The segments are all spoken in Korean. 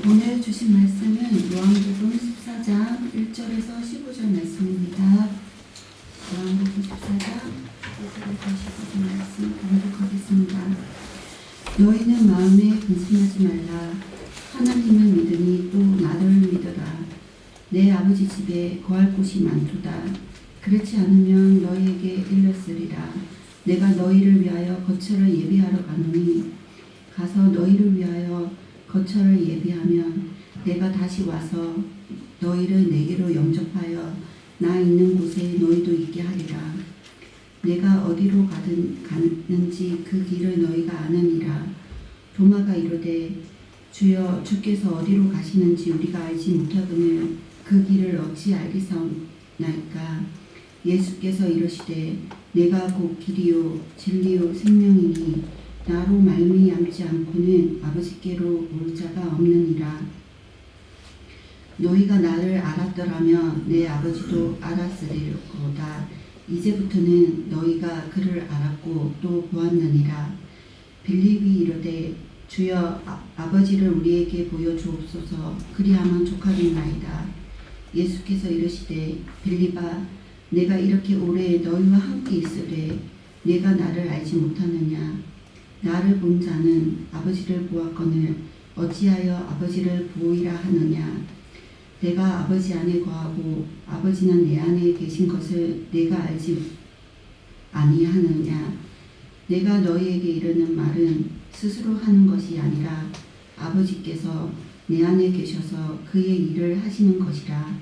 오늘 주신 말씀은 요한복음 14장 1절에서 15절 말씀입니다. 요한복음 14장 1절에서 15절 말씀 공독하겠습니다. 너희는 마음에 근심하지 말라. 하나님을 믿으니 또 나를 믿어라. 내 아버지 집에 거할 곳이 많도다. 그렇지 않으면 너희에게 일렀으리라. 내가 너희를 위하여 거처를 예비하러 가노니 가서 너희를 위하여 거처를 예비하면 내가 다시 와서 너희를 내게로 영접하여 나 있는 곳에 너희도 있게 하리라. 내가 어디로 가는지 그 길을 너희가 아느니라. 도마가 이르되 주여 주께서 어디로 가시는지 우리가 알지 못하거늘 그 길을 어찌 알겠사옵나이까. 예수께서 이르시되 내가 곧 길이요 진리요 생명이니 나로 말미암지 않고는 아버지께로 올 자가 없느니라. 너희가 나를 알았더라면 내 아버지도 알았으리로다. 이제부터는 너희가 그를 알았고 또 보았느니라. 빌립이 이르되 주여 아버지를 우리에게 보여주옵소서. 그리하면 족하겠나이다. 예수께서 이르시되 빌립아 내가 이렇게 오래 너희와 함께 있으되 내가 나를 알지 못하느냐. 나를 본 자는 아버지를 보았거늘 어찌하여 아버지를 보이라 하느냐. 내가 아버지 안에 거하고 아버지는 내 안에 계신 것을 내가 알지 아니하느냐. 내가 너희에게 이르는 말은 스스로 하는 것이 아니라 아버지께서 내 안에 계셔서 그의 일을 하시는 것이라.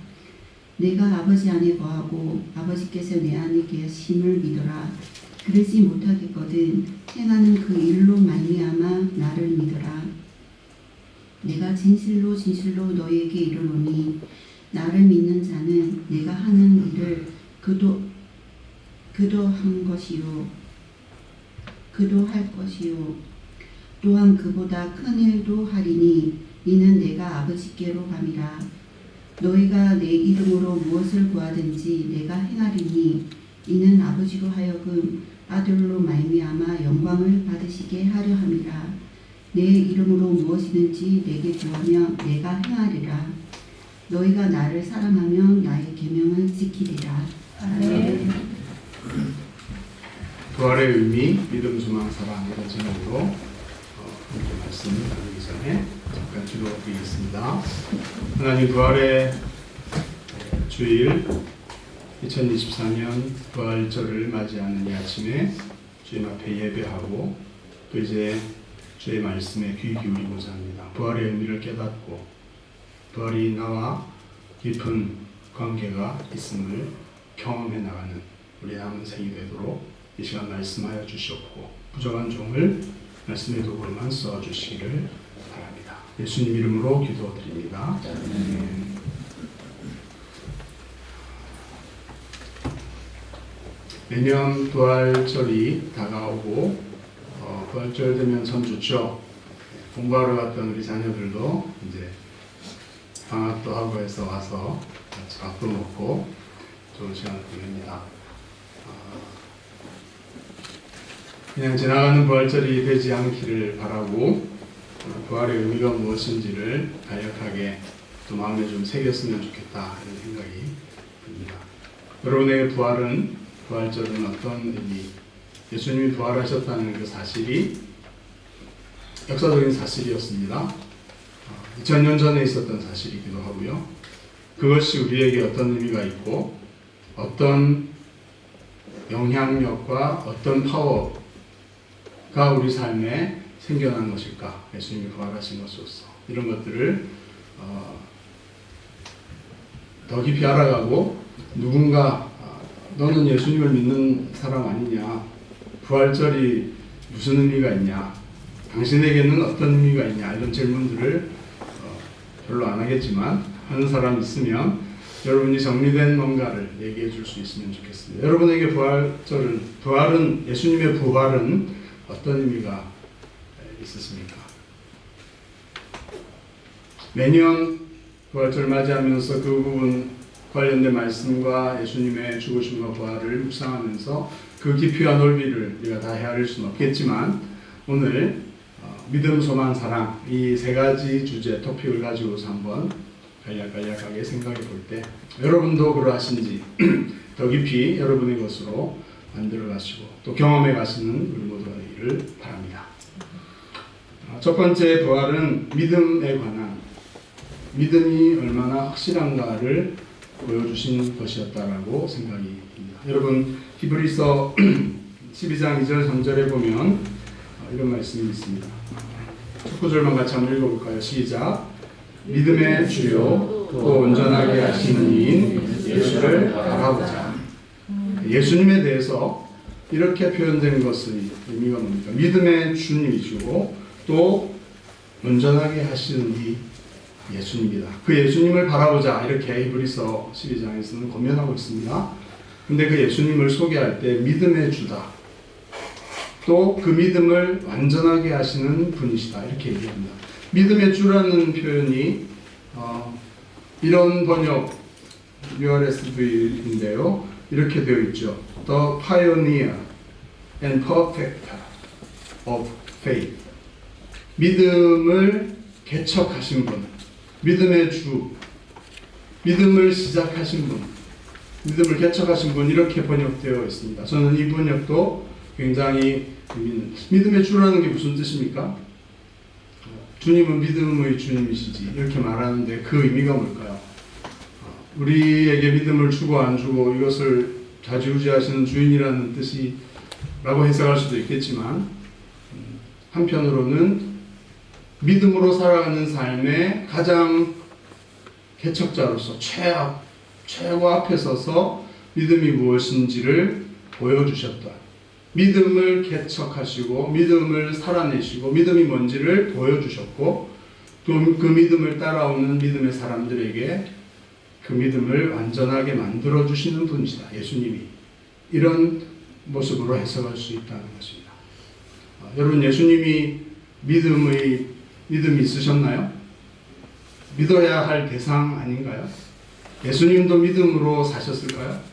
내가 아버지 안에 거하고 아버지께서 내 안에 계심을 믿어라. 그러지 못하겠거든 행하는 그 일로 말미암아 나를 믿어라. 내가 진실로 진실로 너희에게 이르노니 나를 믿는 자는 내가 하는 일을 그도 할 것이요 또한 그보다 큰 일도 하리니 이는 내가 아버지께로 감이라. 너희가 내 이름으로 무엇을 구하든지 내가 행하리니 이는 아버지로 하여금 아들로 말미암아 영광을 받으시게 하려 함이라. 내 이름으로 무엇이든지 내게 구하면 내가 행하리라. 너희가 나를 사랑하면 나의 계명을 지키리라. 아멘. 부활의 의미, 믿음, 소망, 사랑 이런 제목으로 함께 말씀을 나누기 전에 잠깐 기도드리겠습니다. 하나님 부활의 주일 2024년 부활절을 맞이하는 이 아침에 주님 앞에 예배하고 또 이제 주의 말씀에 귀 기울이고자 합니다. 부활의 의미를 깨닫고 부활이 나와 깊은 관계가 있음을 경험해 나가는 우리 남은 생이 되도록 이 시간 말씀하여 주시옵고 부정한 종을 말씀의 도구로만 써주시기를 바랍니다. 예수님 이름으로 기도드립니다. 아멘. 매년 부활절이 다가오고 부활절 되면 참 좋죠. 공부하러 갔던 우리 자녀들도 이제 방학도 하고 해서 와서 같이 밥도 먹고 좋은 시간을 보냅니다. 그냥 지나가는 부활절이 되지 않기를 바라고 부활의 의미가 무엇인지를 간략하게 또 마음에 좀 새겼으면 좋겠다 이런 생각이 듭니다. 여러분에게 부활절은 어떤 의미, 예수님이 부활하셨다는 그 사실이 역사적인 사실이었습니다. 2000년 전에 있었던 사실이기도 하고요. 그것이 우리에게 어떤 의미가 있고 어떤 영향력과 어떤 파워가 우리 삶에 생겨난 것일까? 예수님이 부활하신 것으로서 이런 것들을 더 깊이 알아가고 누군가 너는 예수님을 믿는 사람 아니냐? 부활절이 무슨 의미가 있냐? 당신에게는 어떤 의미가 있냐? 이런 질문들을 별로 안 하겠지만 하는 사람 있으면 여러분이 정리된 뭔가를 얘기해 줄 수 있으면 좋겠습니다. 여러분에게 예수님의 부활은 어떤 의미가 있었습니까? 매년 부활절 맞이하면서 그 부분 관련된 말씀과 예수님의 죽으심과 부활을 묵상하면서 그 깊이와 넓이를 우리가 다 헤아릴 수는 없겠지만 오늘 믿음, 소망, 사랑 이 세 가지 주제 토픽을 가지고서 한번 간략하게 생각해 볼 때 여러분도 그러하신지 더 깊이 여러분의 것으로 만들어 가시고 또 경험해 가시는 우리 모두가 되기를 바랍니다. 첫 번째 부활은 믿음에 관한 믿음이 얼마나 확실한가를 보여주신 것이었다라고 생각이 듭니다. 여러분 히브리서 12장 2절 3절에 보면 이런 말씀이 있습니다. 첫 구절만 같이 한번 읽어볼까요? 시작. 믿음의 주요 또 온전하게 하시는 이인 예수를 바라보자. 예수님에 대해서 이렇게 표현된 것의 의미가 뭡니까? 믿음의 주님이시고 또 온전하게 하시는 이 예수님이다. 그 예수님을 바라보자. 이렇게 히브리서 12장에서는 권면하고 있습니다. 근데 그 예수님을 소개할 때 믿음의 주다. 또 그 믿음을 완전하게 하시는 분이시다. 이렇게 얘기합니다. 믿음의 주라는 표현이 이런 번역 URSV인데요. 이렇게 되어 있죠. The pioneer and perfecter of faith. 믿음을 개척하신 분, 믿음의 주, 믿음을 시작하신 분, 믿음을 개척하신 분 이렇게 번역되어 있습니다. 저는 이 번역도 굉장히 믿음의 주라는 게 무슨 뜻입니까? 주님은 믿음의 주님이시지 이렇게 말하는데 그 의미가 뭘까요? 우리에게 믿음을 주고 안 주고 이것을 좌지우지하시는 주인이라는 뜻이라고 해석할 수도 있겠지만 한편으로는 믿음으로 살아가는 삶의 가장 개척자로서 최고 앞에 서서 믿음이 무엇인지를 보여주셨다. 믿음을 개척하시고 믿음을 살아내시고 믿음이 뭔지를 보여주셨고 또 그 믿음을 따라오는 믿음의 사람들에게 그 믿음을 완전하게 만들어주시는 분이시다. 예수님이 이런 모습으로 해석할 수 있다는 것입니다. 여러분 예수님이 믿음이 있으셨나요? 믿어야 할 대상 아닌가요? 예수님도 믿음으로 사셨을까요?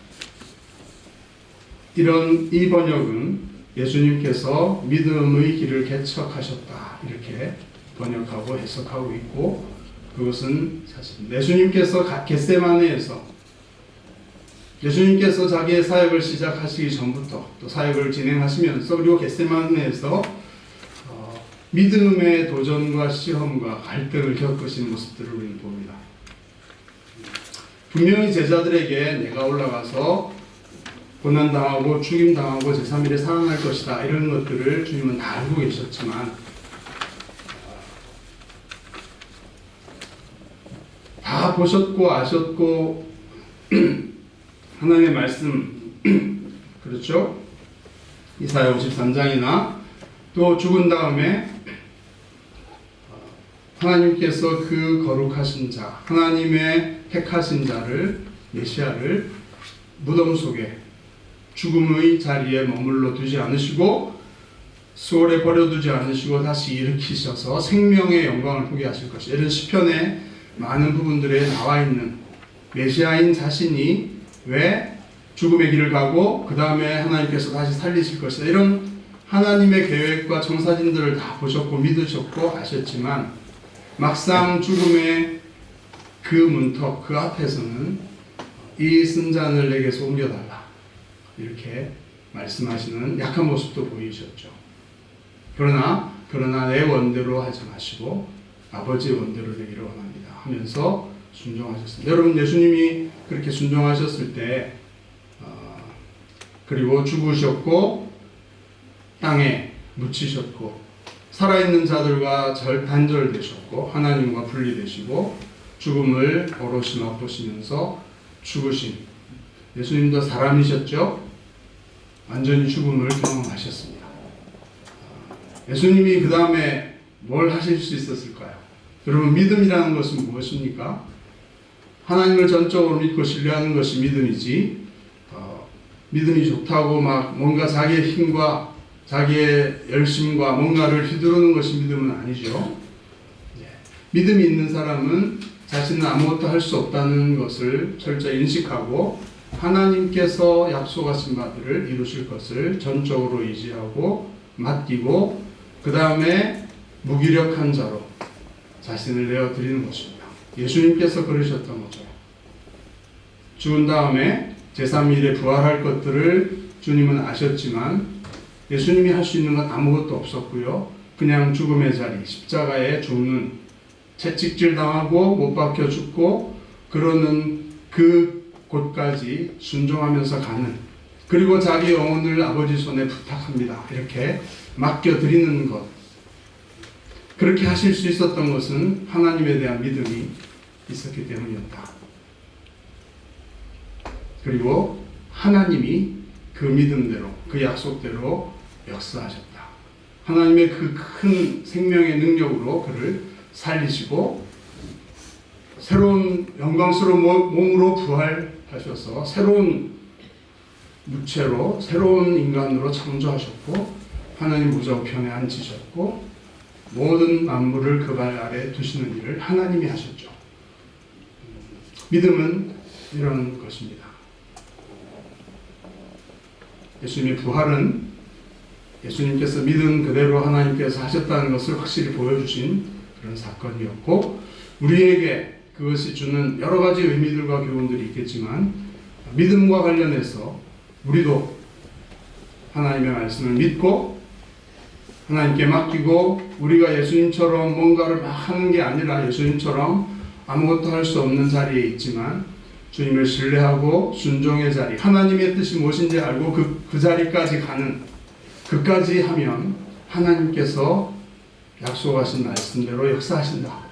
이 번역은 예수님께서 믿음의 길을 개척하셨다 이렇게 번역하고 해석하고 있고 그것은 사실 예수님께서 겟세마네에서 예수님께서 자기의 사역을 시작하시기 전부터 또 사역을 진행하시면서 그리고 겟세마네에서 믿음의 도전과 시험과 갈등을 겪으신 모습들을 우리는 봅니다. 분명히 제자들에게 내가 올라가서 고난당하고 죽임당하고 제3일에 살아날 것이다 이런 것들을 주님은 다 알고 계셨지만 다 보셨고 아셨고 하나님의 말씀 그렇죠? 이사야 53장이나 또 죽은 다음에 하나님께서 그 거룩하신 자 하나님의 택하신 자를 메시아를 무덤 속에 죽음의 자리에 머물러 두지 않으시고 수월에 버려두지 않으시고 다시 일으키셔서 생명의 영광을 보게 하실 것이다. 이런 시편의 많은 부분들에 나와 있는 메시아인 자신이 왜 죽음의 길을 가고 그 다음에 하나님께서 다시 살리실 것이다. 이런 하나님의 계획과 청사진들을 다 보셨고 믿으셨고 아셨지만 막상 죽음의 그 문턱 그 앞에서는 이 쓴잔을 내게서 옮겨달라 이렇게 말씀하시는 약한 모습도 보이셨죠. 그러나 내 원대로 하지 마시고 아버지의 원대로 되기를 원합니다 하면서 순종하셨습니다. 여러분 예수님이 그렇게 순종하셨을 때 그리고 죽으셨고 땅에 묻히셨고 살아있는 자들과 단절되셨고 하나님과 분리되시고 죽음을 오롯이 맛보시면서 죽으신 예수님도 사람이셨죠. 완전히 죽음을 경험하셨습니다. 예수님이 그 다음에 뭘 하실 수 있었을까요? 여러분 믿음이라는 것은 무엇입니까? 하나님을 전적으로 믿고 신뢰하는 것이 믿음이지 믿음이 좋다고 막 뭔가 자기의 힘과 자기의 열심과 뭔가를 휘두르는 것이 믿음은 아니죠. 믿음이 있는 사람은 자신은 아무것도 할 수 없다는 것을 철저히 인식하고 하나님께서 약속하신 바들을 이루실 것을 전적으로 의지하고 맡기고 그 다음에 무기력한 자로 자신을 내어드리는 것입니다. 예수님께서 그러셨던 거죠. 죽은 다음에 제3일에 부활할 것들을 주님은 아셨지만 예수님이 할 수 있는 건 아무것도 없었고요. 그냥 죽음의 자리, 십자가에 죽는, 채찍질 당하고 못 박혀 죽고 그러는 그 곳까지 순종하면서 가는, 그리고 자기 영혼을 아버지 손에 부탁합니다. 이렇게 맡겨드리는 것. 그렇게 하실 수 있었던 것은 하나님에 대한 믿음이 있었기 때문이었다. 그리고 하나님이 그 믿음대로, 그 약속대로 역사하셨다. 하나님의 그 큰 생명의 능력으로 그를 살리시고 새로운 영광스러운 몸으로 부활하셔서 새로운 무체로, 새로운 인간으로 창조하셨고 하나님 무저우편에 앉히셨고 모든 만물을 그 발 아래 두시는 일을 하나님이 하셨죠. 믿음은 이런 것입니다. 예수님의 부활은 예수님께서 믿은 그대로 하나님께서 하셨다는 것을 확실히 보여주신 그런 사건이었고, 우리에게 그것이 주는 여러 가지 의미들과 교훈들이 있겠지만 믿음과 관련해서 우리도 하나님의 말씀을 믿고 하나님께 맡기고, 우리가 예수님처럼 뭔가를 막 하는 게 아니라 예수님처럼 아무것도 할 수 없는 자리에 있지만 주님을 신뢰하고 순종의 자리, 하나님의 뜻이 무엇인지 알고 그 자리까지 가는, 그까지 하면 하나님께서 약속하신 말씀대로 역사하신다.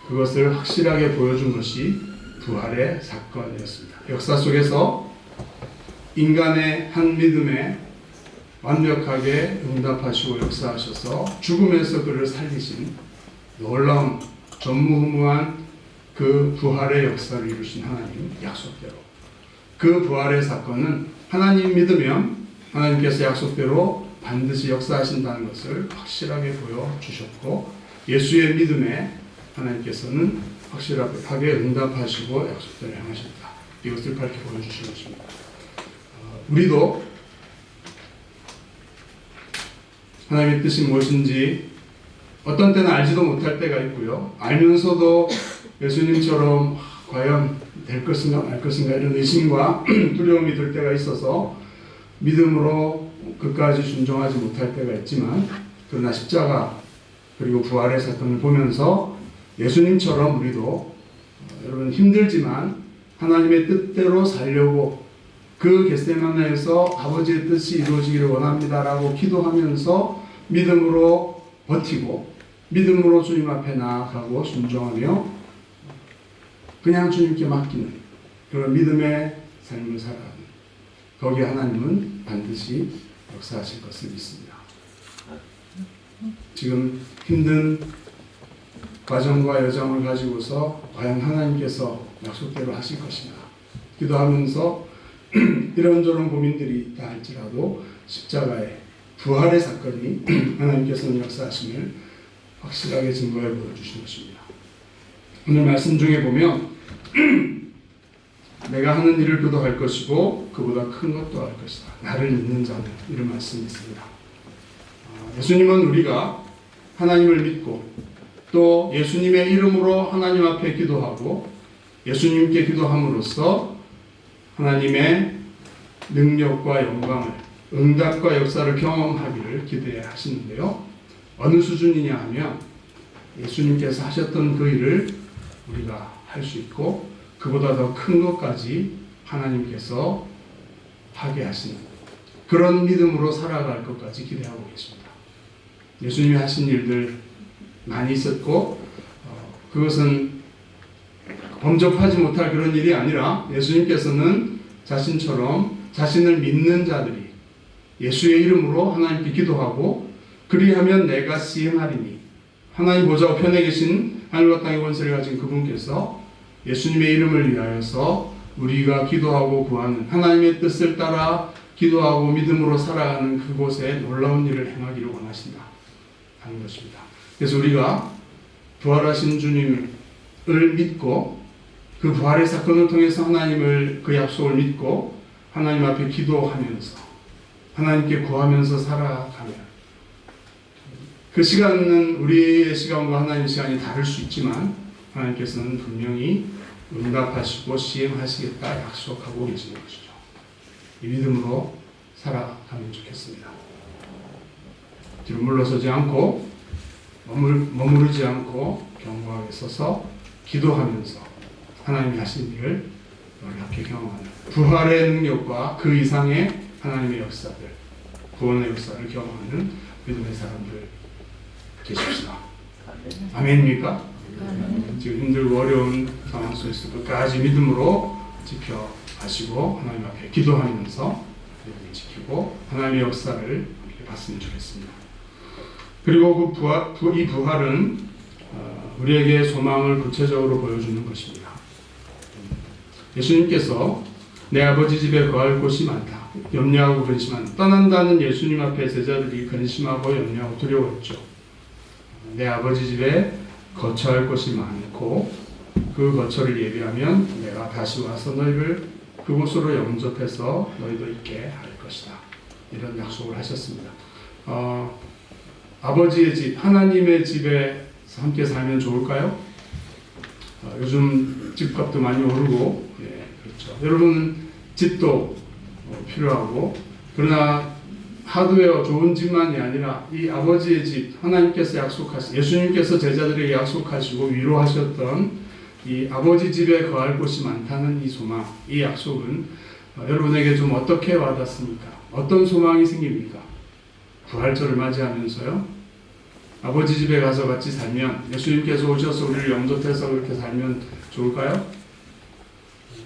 그것을 확실하게 보여준 것이 부활의 사건이었습니다. 역사 속에서 인간의 한 믿음에 완벽하게 응답하시고 역사하셔서 죽음에서 그를 살리신 놀라운 전무후무한 그 부활의 역사를 이루신 하나님 약속대로, 그 부활의 사건은 하나님 믿으면 하나님께서 약속대로 반드시 역사하신다는 것을 확실하게 보여주셨고, 예수의 믿음에 하나님께서는 확실하게 응답하시고 약속대로 행하셨다. 이것을 밝히 보여주신 것입니다. 우리도 하나님의 뜻이 무엇인지 어떤 때는 알지도 못할 때가 있고요. 알면서도 예수님처럼 과연 될 것인가 말 것인가 이런 의심과 두려움이 들 때가 있어서 믿음으로 끝까지 순종하지 못할 때가 있지만, 그러나 십자가 그리고 부활의 사건을 보면서 예수님처럼 우리도 여러분 힘들지만 하나님의 뜻대로 살려고 그 겟세마네에서 아버지의 뜻이 이루어지기를 원합니다라고 기도하면서 믿음으로 버티고 믿음으로 주님 앞에 나아가고 순종하며 그냥 주님께 맡기는 그런 믿음의 삶을 살아가는, 거기에 하나님은 반드시 역사하실 것을 믿습니다. 지금 힘든 과정과 여정을 가지고서 과연 하나님께서 약속대로 하실 것인가 기도하면서 이런저런 고민들이 있다 할지라도 십자가의 부활의 사건이 하나님께서는 역사하심을 확실하게 증거해 보여주신 것입니다. 오늘 말씀 중에 보면 내가 하는 일을 그도 할 것이고 그보다 큰 것도 할 것이다. 나를 믿는 자는, 이런 말씀이 있습니다. 예수님은 우리가 하나님을 믿고 또 예수님의 이름으로 하나님 앞에 기도하고 예수님께 기도함으로써 하나님의 능력과 영광을, 응답과 역사를 경험하기를 기대하시는데요. 어느 수준이냐 하면 예수님께서 하셨던 그 일을 우리가 할 수 있고 그보다 더 큰 것까지 하나님께서 하게 하시는 그런 믿음으로 살아갈 것까지 기대하고 계십니다. 예수님이 하신 일들 많이 있었고 그것은 범접하지 못할 그런 일이 아니라 예수님께서는 자신처럼 자신을 믿는 자들이 예수의 이름으로 하나님께 기도하고 그리하면 내가 시행하리니, 하나님 보좌 우편에 계신 하늘과 땅의 권세를 가진 그분께서 예수님의 이름을 위하여서 우리가 기도하고 구하는 하나님의 뜻을 따라 기도하고 믿음으로 살아가는 그곳에 놀라운 일을 행하기를 원하신다 하는 것입니다. 그래서 우리가 부활하신 주님을 믿고 그 부활의 사건을 통해서 하나님을, 그 약속을 믿고 하나님 앞에 기도하면서 하나님께 구하면서 살아가면 그 시간은 우리의 시간과 하나님의 시간이 다를 수 있지만 하나님께서는 분명히 응답하시고 시행하시겠다 약속하고 계시는 것이죠. 이 믿음으로 살아가면 좋겠습니다. 뒤로 물러서지 않고 머무르지 않고 견고하게 서서 기도하면서 하나님이 하신 일을 놀랍게 경험하는 부활의 능력과 그 이상의 하나님의 역사들, 구원의 역사를 경험하는 믿음의 사람들 되십시다. 아멘입니까? 지금 힘들고 어려운 상황 속에서 끝까지 믿음으로 지켜가시고 하나님 앞에 기도하면서 믿음을 지키고 하나님의 역사를 함께 봤으면 좋겠습니다. 그리고 이 부활은 우리에게 소망을 구체적으로 보여주는 것입니다. 예수님께서 내 아버지 집에 거할 곳이 많다. 염려하고 근심한다. 떠난다는 예수님 앞에 제자들이 근심하고 염려하고 두려워했죠. 내 아버지 집에 거처할 곳이 많고 그 거처를 예비하면 내가 다시 와서 너희를 그곳으로 영접해서 너희도 있게 할 것이다. 이런 약속을 하셨습니다. 아버지의 집, 하나님의 집에 함께 살면 좋을까요? 요즘 집값도 많이 오르고, 그렇죠. 여러분 집도 필요하고, 그러나 하드웨어 좋은 집만이 아니라 이 아버지의 집, 하나님께서 예수님께서 제자들에게 약속하시고 위로하셨던 이 아버지 집에 거할 곳이 많다는 이 소망, 이 약속은 여러분에게 좀 어떻게 와닿습니까? 어떤 소망이 생깁니까? 부활절을 맞이하면서요. 아버지 집에 가서 같이 살면, 예수님께서 오셔서 우리를 영접해서 그렇게 살면 좋을까요?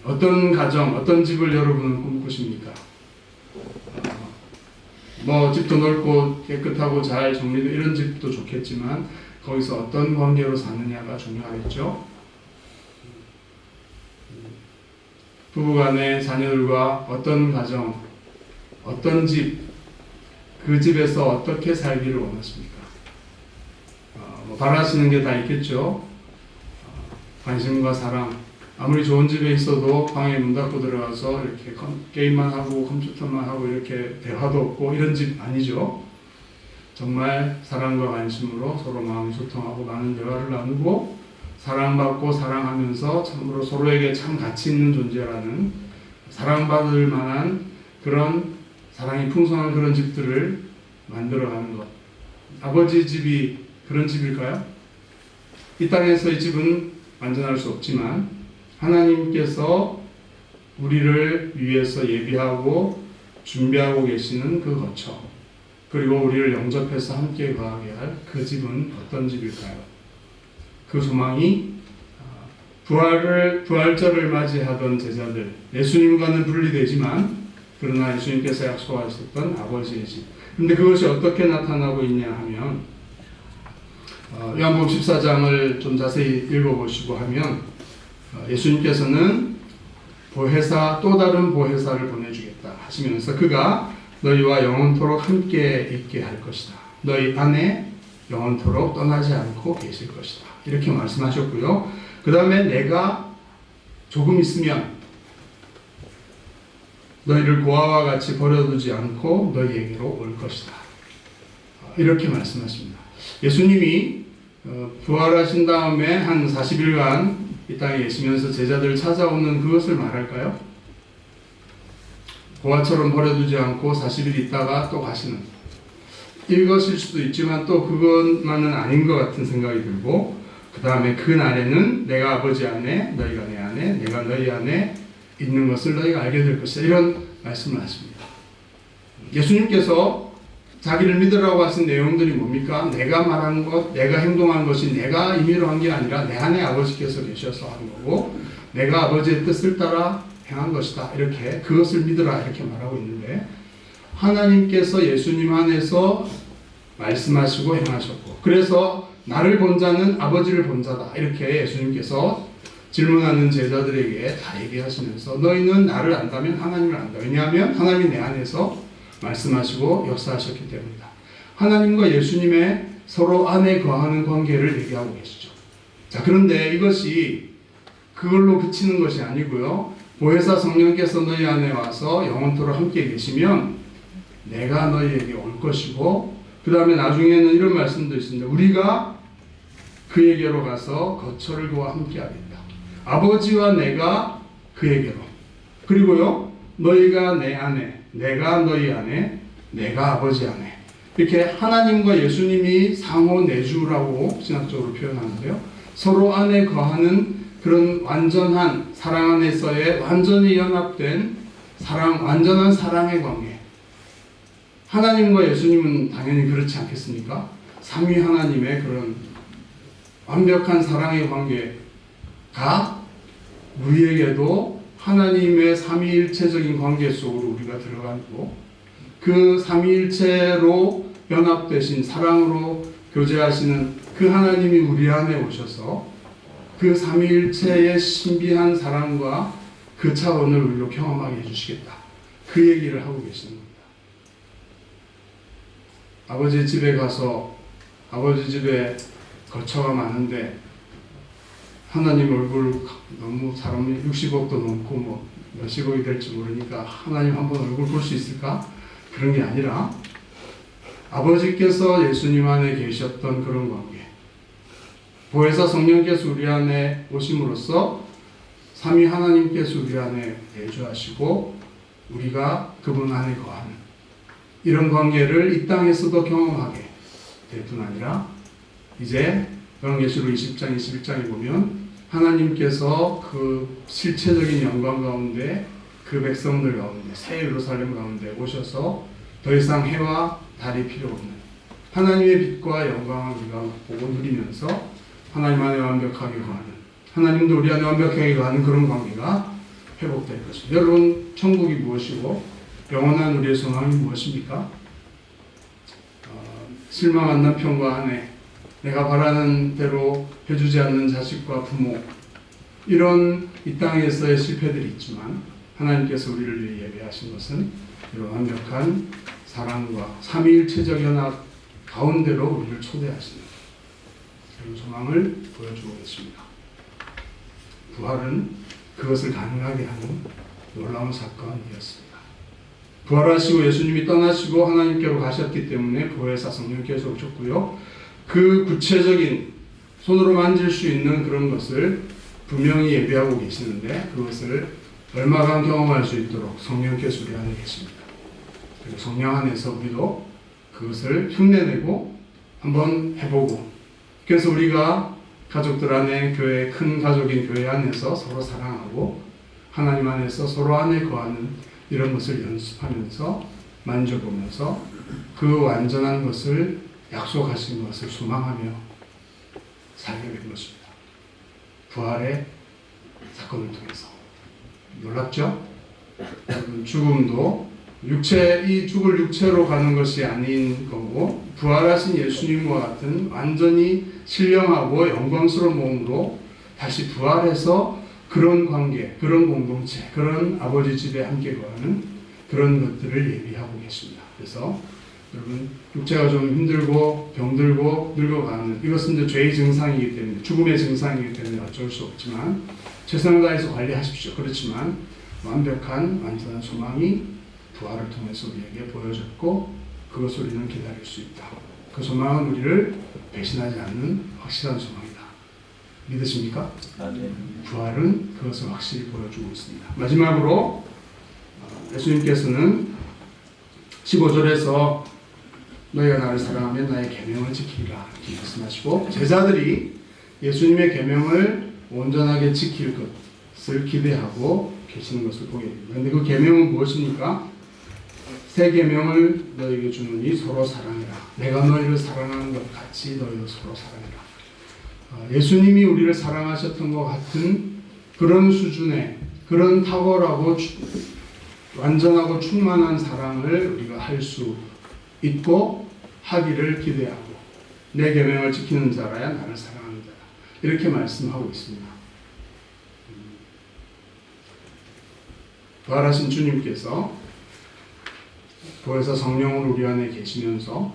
어떤 가정, 어떤 집을 여러분은 꿈꾸십니까? 집도 넓고 깨끗하고 잘 정리된 이런 집도 좋겠지만 거기서 어떤 관계로 사느냐가 중요하겠죠. 부부간의 자녀들과 어떤 가정, 어떤 집, 그 집에서 어떻게 살기를 원하십니까? 바라시는 게 다 있겠죠. 관심과 사랑. 아무리 좋은 집에 있어도 방에 문 닫고 들어가서 이렇게 게임만 하고 컴퓨터만 하고 이렇게 대화도 없고 이런 집 아니죠. 정말 사랑과 관심으로 서로 마음이 소통하고 많은 대화를 나누고 사랑받고 사랑하면서 참으로 서로에게 참 가치 있는 존재라는, 사랑받을 만한 그런 사랑이 풍성한 그런 집들을 만들어가는 것. 아버지 집이 그런 집일까요? 이 땅에서 이 집은 완전할 수 없지만 하나님께서 우리를 위해서 예비하고 준비하고 계시는 그 거처, 그리고 우리를 영접해서 함께 거하게 할 그 집은 어떤 집일까요? 그 소망이 부활절을 맞이하던 제자들, 예수님과는 분리되지만 그러나 예수님께서 약속하셨던 아버지의 집. 근데 그것이 어떻게 나타나고 있냐 하면 요한복음 14장을 좀 자세히 읽어보시고 하면 예수님께서는 또 다른 보혜사를 보내주겠다 하시면서 그가 너희와 영원토록 함께 있게 할 것이다. 너희 안에 영원토록 떠나지 않고 계실 것이다. 이렇게 말씀하셨고요. 그 다음에 내가 조금 있으면 너희를 고아와 같이 버려두지 않고 너희에게로 올 것이다. 이렇게 말씀하십니다. 예수님이 부활하신 다음에 한 40일간 이 땅에 계시면서 제자들 찾아오는 그것을 말할까요? 고아처럼 버려두지 않고 40일 있다가 또 가시는, 이것일 수도 있지만 또 그것만은 아닌 것 같은 생각이 들고, 그 다음에 그 날에는 내가 아버지 안에 너희가 내 안에 내가 너희 안에 있는 것을 너희가 알게 될 것이다. 이런 말씀을 하십니다. 예수님께서 자기를 믿으라고 하신 내용들이 뭡니까? 내가 말한 것, 내가 행동한 것이 내가 임의로 한 게 아니라 내 안에 아버지께서 계셔서 한 거고 내가 아버지의 뜻을 따라 행한 것이다. 이렇게 그것을 믿으라 이렇게 말하고 있는데, 하나님께서 예수님 안에서 말씀하시고 행하셨고, 그래서 나를 본 자는 아버지를 본 자다. 이렇게 예수님께서 질문하는 제자들에게 다 얘기하시면서 너희는 나를 안다면 하나님을 안다. 왜냐하면 하나님이 내 안에서 말씀하시고 역사하셨기 때문이다. 하나님과 예수님의 서로 안에 거하는 관계를 얘기하고 계시죠. 자, 그런데 이것이 그걸로 그치는 것이 아니고요. 보혜사 성령께서 너희 안에 와서 영원토록 함께 계시면 내가 너희에게 올 것이고 그 다음에 나중에는 이런 말씀도 있습니다. 우리가 그에게로 가서 거처를 그와 함께 하겠다. 아버지와 내가 그에게로. 그리고요, 너희가 내 안에, 내가 너희 안에, 내가 아버지 안에. 이렇게 하나님과 예수님이 상호 내주라고 신학적으로 표현하는데요. 서로 안에 거하는 그런 완전한 사랑 안에서의 완전히 연합된 사랑, 완전한 사랑의 관계. 하나님과 예수님은 당연히 그렇지 않겠습니까? 삼위 하나님의 그런 완벽한 사랑의 관계가 우리에게도 하나님의 삼위일체적인 관계 속으로 우리가 들어가고 그 삼위일체로 연합되신 사랑으로 교제하시는 그 하나님이 우리 안에 오셔서 그 삼위일체의 신비한 사랑과 그 차원을 우리로 경험하게 해주시겠다. 그 얘기를 하고 계시는 겁니다. 아버지 집에 가서 아버지 집에 거처가 많은데 하나님 얼굴 너무 사람이 60억도 넘고 뭐 몇십억이 될지 모르니까 하나님 한번 얼굴 볼 수 있을까? 그런 게 아니라 아버지께서 예수님 안에 계셨던 그런 관계, 보혜사 성령께서 우리 안에 오심으로써 삼위 하나님께서 우리 안에 내주하시고 우리가 그분 안에 거하는 이런 관계를 이 땅에서도 경험하게 될 뿐 아니라 이제 요한계시록 20장 21장에 보면 하나님께서 그 실체적인 영광 가운데 그 백성들 가운데 새 예루살렘 가운데 오셔서 더 이상 해와 달이 필요 없는 하나님의 빛과 영광을 우리가 보고 누리면서 하나님 안에 완벽하게 거하는, 하나님도 우리 안에 완벽하게 거하는 그런 관계가 회복될 것입니다. 여러분, 천국이 무엇이고 영원한 우리의 소망이 무엇입니까? 실망한 남편과 아내, 내가 바라는 대로 해주지 않는 자식과 부모, 이런 이 땅에서의 실패들이 있지만 하나님께서 우리를 위해 예배하신 것은 이런 완벽한 사랑과 삼위일체적 연합 가운데로 우리를 초대하시는 그런 소망을 보여주고 계십니다. 부활은 그것을 가능하게 하는 놀라운 사건이었습니다. 부활하시고 예수님이 떠나시고 하나님께로 가셨기 때문에 보혜사 성령께서 오셨고요. 그 구체적인 손으로 만질 수 있는 그런 것을 분명히 예비하고 계시는데 그것을 얼마간 경험할 수 있도록 성령께서 우리 안에 계십니다. 그리고 성령 안에서 우리도 그것을 흉내내고 한번 해보고, 그래서 우리가 가족들 안에 교회, 큰 가족인 교회 안에서 서로 사랑하고 하나님 안에서 서로 안에 거하는 이런 것을 연습하면서 만져보면서 그 완전한 것을 약속하신 것을 소망하며 살게 된 것입니다. 부활의 사건을 통해서. 놀랍죠? 죽음도 이 죽을 육체로 가는 것이 아닌 거고 부활하신 예수님과 같은 완전히 신령하고 영광스러운 몸으로 다시 부활해서 그런 관계, 그런 공동체, 그런 아버지 집에 함께 거하는 그런 것들을 예비하고 계십니다. 그래서 여러분, 육체가 좀 힘들고 병들고 늙어가는 이것은 이제 죄의 증상이기 때문에, 죽음의 증상이기 때문에 어쩔 수 없지만 최선을 다해서 관리하십시오. 그렇지만 완벽한 완전한 소망이 부활을 통해서 우리에게 보여졌고 그것을 우리는 기다릴 수 있다. 그 소망은 우리를 배신하지 않는 확실한 소망이다. 믿으십니까? 네. 부활은 그것을 확실히 보여주고 있습니다. 마지막으로 예수님께서는 15절에서 너희가 나를 사랑하면 나의 계명을 지키리라 이렇게 말씀하시고 제자들이 예수님의 계명을 온전하게 지킬 것을 기대하고 계시는 것을 보게 됩니다. 그런데 그 계명은 무엇입니까? 새 계명을 너희에게 주노니 서로 사랑해라. 내가 너희를 사랑하는 것 같이 너희도 서로 사랑해라. 예수님이 우리를 사랑하셨던 것 같은 그런 수준의 그런 탁월하고 완전하고 충만한 사랑을 우리가 할 수 있고 하기를 기대하고 내 계명을 지키는 자라야 나를 사랑하는 자라 이렇게 말씀하고 있습니다. 부활하신 주님께서 보혜사 성령으로 우리 안에 계시면서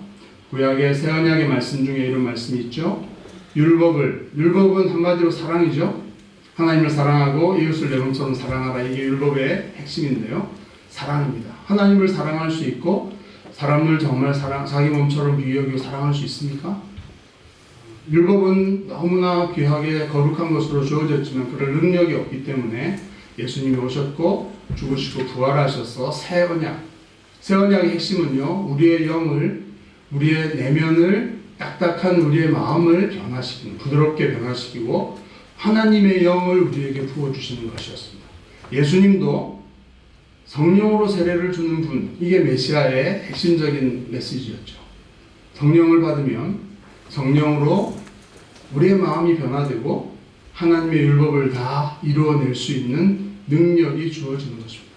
구약의 새 언약의 말씀 중에 이런 말씀이 있죠. 율법은 한마디로 사랑이죠. 하나님을 사랑하고 이웃을 내 몸처럼 사랑하라. 이게 율법의 핵심인데요. 사랑입니다. 하나님을 사랑할 수 있고 사람을 정말 자기 몸처럼 귀히 여기고 사랑할 수 있습니까? 율법은 너무나 귀하게 거룩한 것으로 주어졌지만 그럴 능력이 없기 때문에 예수님이 오셨고 죽으시고 부활하셔서 새 언약의 핵심은요, 우리의 영을, 우리의 내면을, 딱딱한 우리의 마음을 변화시키는, 부드럽게 변화시키고 하나님의 영을 우리에게 부어주시는 것이었습니다. 예수님도 성령으로 세례를 주는 분, 이게 메시아의 핵심적인 메시지였죠. 성령을 받으면 성령으로 우리의 마음이 변화되고 하나님의 율법을 다 이루어낼 수 있는 능력이 주어지는 것입니다.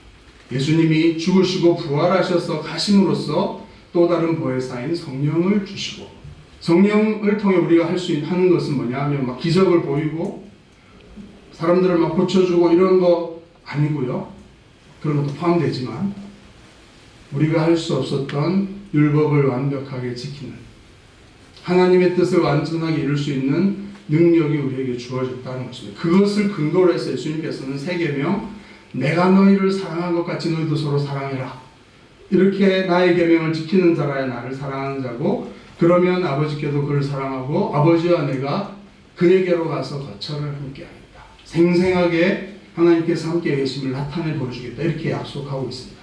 예수님이 죽으시고 부활하셔서 가심으로써 또 다른 보혜사인 성령을 주시고, 성령을 통해 우리가 하는 것은 뭐냐 하면 막 기적을 보이고 사람들을 막 고쳐주고 이런 거 아니고요. 그런 것도 포함되지만 우리가 할 수 없었던 율법을 완벽하게 지키는, 하나님의 뜻을 완전하게 이룰 수 있는 능력이 우리에게 주어졌다는 것입니다. 그것을 근거로 해서 예수님께서는 세계명, 내가 너희를 사랑한 것 같이 너희도 서로 사랑해라. 이렇게 나의 계명을 지키는 자라야 나를 사랑하는 자고, 그러면 아버지께도 그를 사랑하고 아버지와 내가 그에게로 가서 거처를 함께 하겠다. 생생하게 하나님께서 함께 계심을 나타내 보여주겠다. 이렇게 약속하고 있습니다.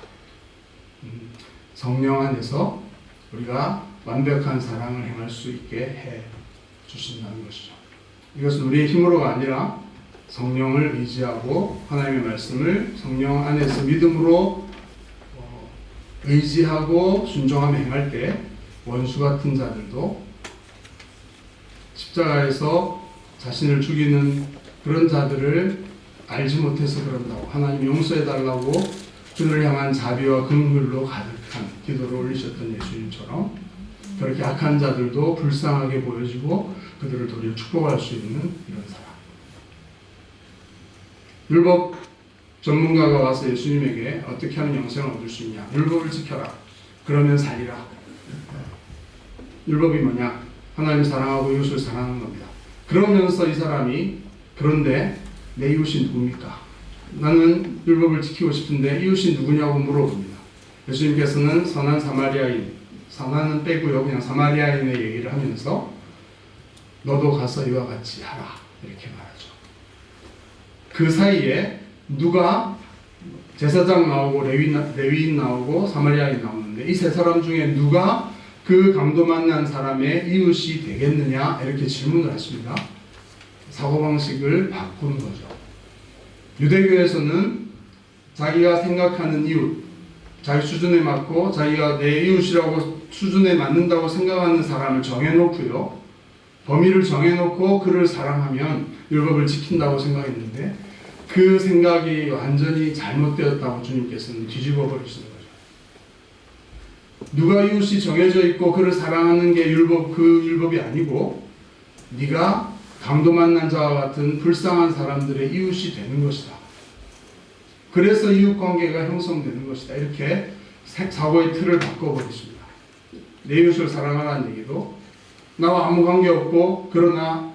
성령 안에서 우리가 완벽한 사랑을 행할 수 있게 해 주신다는 것이죠. 이것은 우리의 힘으로가 아니라 성령을 의지하고 하나님의 말씀을 성령 안에서 믿음으로 의지하고 순종하며 행할 때 원수 같은 자들도, 십자가에서 자신을 죽이는 그런 자들을 알지 못해서 그런다고 하나님 용서해달라고 그들을 향한 자비와 긍휼로 가득한 기도를 올리셨던 예수님처럼 그렇게 악한 자들도 불쌍하게 보여지고 그들을 도리어 축복할 수 있는 이런 사람. 율법 전문가가 와서 예수님에게 어떻게 하면 영생을 얻을 수 있냐? 율법을 지켜라. 그러면 살리라. 율법이 뭐냐? 하나님을 사랑하고 이웃을 사랑하는 겁니다. 그러면서 이 사람이, 그런데 내 이웃이 누굽니까? 나는 율법을 지키고 싶은데 이웃이 누구냐고 물어봅니다. 예수님께서는 선한 사마리아인, 선한은 빼고요, 그냥 사마리아인의 얘기를 하면서 너도 가서 이와 같이 하라. 이렇게 말하죠. 그 사이에 누가, 제사장 나오고 레위인 나오고 사마리아인 나오는데 이 세 사람 중에 누가 그 강도 만난 사람의 이웃이 되겠느냐 이렇게 질문을 하십니다. 사고방식을 바꾸는 거죠. 유대교에서는 자기가 생각하는 이웃, 자기 수준에 맞고 자기가 내 이웃이라고 수준에 맞는다고 생각하는 사람을 정해놓고요, 범위를 정해놓고 그를 사랑하면 율법을 지킨다고 생각했는데 그 생각이 완전히 잘못되었다고 주님께서는 뒤집어 버리시는 거죠. 누가 이웃이 정해져 있고 그를 사랑하는 게 그 율법이 아니고 네가 강도 만난 자와 같은 불쌍한 사람들의 이웃이 되는 것이다. 그래서 이웃관계가 형성되는 것이다. 이렇게 사고의 틀을 바꿔버리십니다. 내 이웃을 사랑하라는 얘기도 나와 아무 관계없고 그러나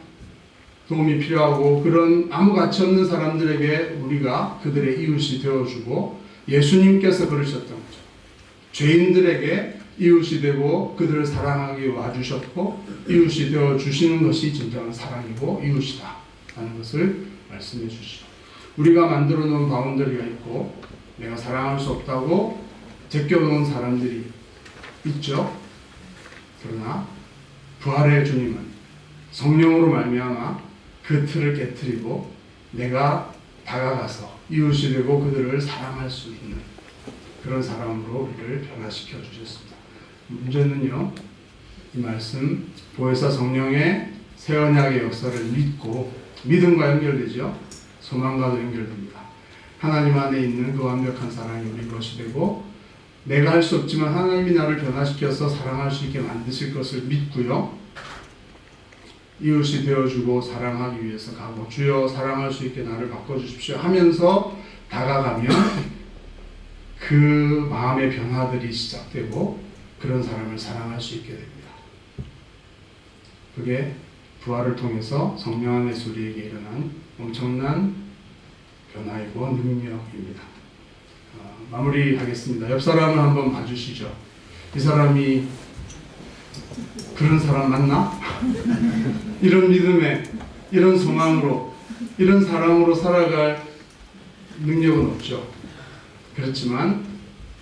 도움이 필요하고 그런 아무 가치 없는 사람들에게 우리가 그들의 이웃이 되어주고, 예수님께서 그러셨던 거죠. 죄인들에게 이웃이 되고 그들을 사랑하기 와주셨고 이웃이 되어주시는 것이 진정한 사랑이고 이웃이다 라는 것을 말씀해 주시죠. 우리가 만들어 놓은 바운더리가 있고 내가 사랑할 수 없다고 제껴놓은 사람들이 있죠. 그러나 부활의 주님은 성령으로 말미암아 그 틀을 깨트리고 내가 다가가서 이웃이 되고 그들을 사랑할 수 있는 그런 사람으로 우리를 변화시켜 주셨습니다. 문제는요, 이 말씀 보혜사 성령의 새 언약의 역사를 믿고, 믿음과 연결되죠. 소망과도 연결됩니다. 하나님 안에 있는 그 완벽한 사랑이 우리 것이 되고 내가 할 수 없지만 하나님이 나를 변화시켜서 사랑할 수 있게 만드실 것을 믿고요, 이웃이 되어주고 사랑하기 위해서 가고 주여 사랑할 수 있게 나를 바꿔주십시오 하면서 다가가면 그 마음의 변화들이 시작되고 그런 사람을 사랑할 수 있게 됩니다. 그게 부활을 통해서 성령 안에서 우리에게 일어난 엄청난 변화이고 능력입니다. 마무리하겠습니다. 옆 사람을 한번 봐주시죠. 이 사람이 그런 사람 맞나? 이런 믿음에, 이런 소망으로, 이런 사람으로 살아갈 능력은 없죠. 그렇지만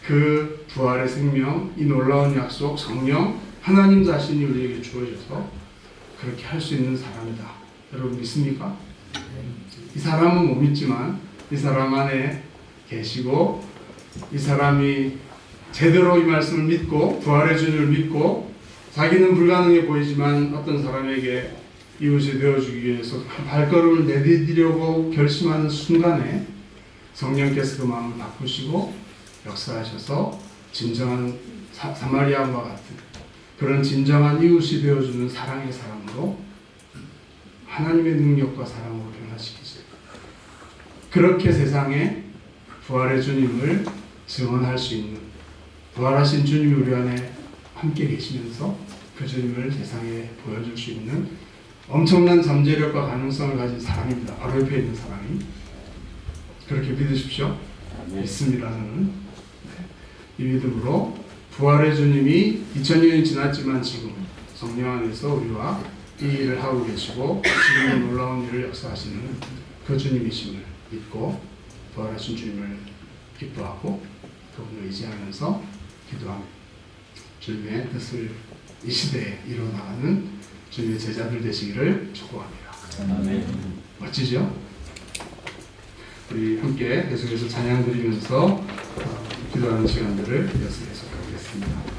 그 부활의 생명, 이 놀라운 약속, 성령, 하나님 자신이 우리에게 주어져서 그렇게 할 수 있는 사람이다. 여러분 믿습니까? 이 사람은 못 믿지만 이 사람 안에 계시고, 이 사람이 제대로 이 말씀을 믿고 부활의 주님을 믿고, 자기는 불가능해 보이지만 어떤 사람에게 이웃이 되어주기 위해서 발걸음을 내디디려고 결심하는 순간에 성령께서 그 마음을 바꾸시고 역사하셔서 진정한 사마리아와 같은 그런 진정한 이웃이 되어주는 사랑의 사람으로 하나님의 능력과 사랑으로 변화시키죠. 그렇게 세상에 부활의 주님을 증언할 수 있는, 부활하신 주님이 우리 안에 함께 계시면서 그 주님을 세상에 보여줄 수 있는 엄청난 잠재력과 가능성을 가진 사람입니다. 바로 옆에 있는 사람이. 그렇게 믿으십시오. 믿습니다. 저는 이 믿음으로 부활의 주님이 2000년이 지났지만 지금 성령 안에서 우리와 이 일을 하고 계시고 지금의 놀라운 일을 역사하시는 그 주님이심을 믿고 부활하신 주님을 기뻐하고 그분을 의지하면서 기도합니다. 주님의 뜻을 이 시대에 이뤄나가는 주님의 제자들 되시기를 축복합니다. 아멘. 멋지죠? 우리 함께 계속해서 찬양 드리면서 기도하는 시간들을 이어서 계속하겠습니다.